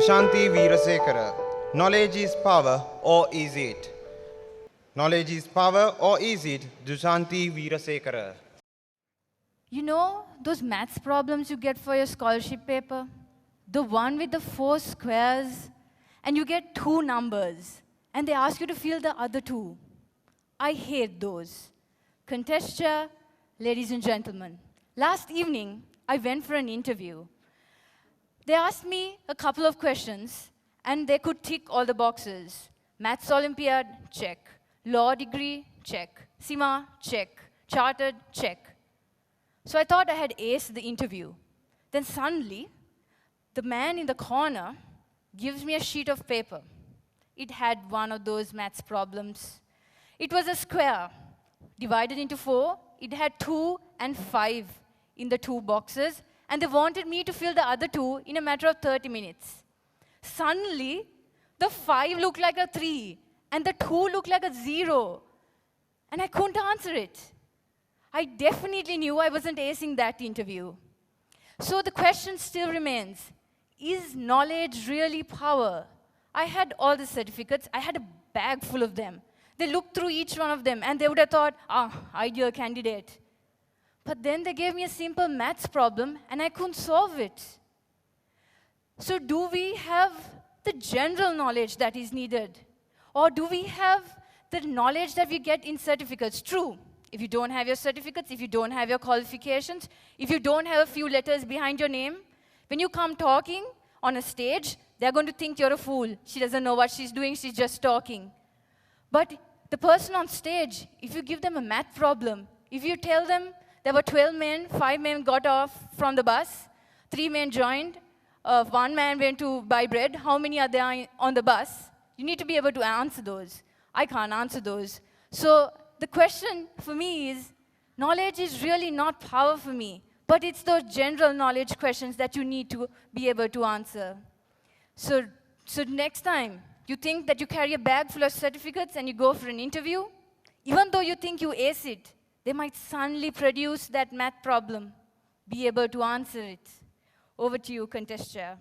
Dushanthi Weerasekara. Knowledge is power, or is it? Knowledge is power, or is it? Dushanthi Weerasekara. You know those maths problems you get for your scholarship paper? The one with the 4 squares, and you get 2 numbers, and they ask you to fill the other 2. I hate those. Contestia, ladies and gentlemen, last evening I went for an interview. They asked me a couple of questions, and they could tick all the boxes. Maths Olympiad, check. Law degree, check. CIMA, check. Chartered, check. So I thought I had aced the interview. Then suddenly, the man in the corner gives me a sheet of paper. It had one of those maths problems. It was a square divided into 4. It had 2 and 5 in the 2 boxes, and they wanted me to fill the other 2 in a matter of 30 minutes. Suddenly, the 5 looked like a 3, and the 2 looked like a 0, and I couldn't answer it. I definitely knew I wasn't acing that interview. So the question still remains, is knowledge really power? I had all the certificates. I had a bag full of them. They looked through each one of them, and they would have thought, ideal candidate. But then they gave me a simple maths problem, and I couldn't solve it. So do we have the general knowledge that is needed? Or do we have the knowledge that we get in certificates? True, if you don't have your certificates, if you don't have your qualifications, if you don't have a few letters behind your name, when you come talking on a stage, they're going to think you're a fool. She doesn't know what she's doing, she's just talking. But the person on stage, if you give them a math problem, if you tell them there were 12 men, 5 men got off from the bus, 3 men joined, 1 man went to buy bread, how many are there on the bus? You need to be able to answer those. I can't answer those. So the question for me is, knowledge is really not power for me, but it's those general knowledge questions that you need to be able to answer. So next time you think that you carry a bag full of certificates and you go for an interview, even though you think you ace it, they might suddenly produce that math problem. Be able to answer it. Over to you, contest chair.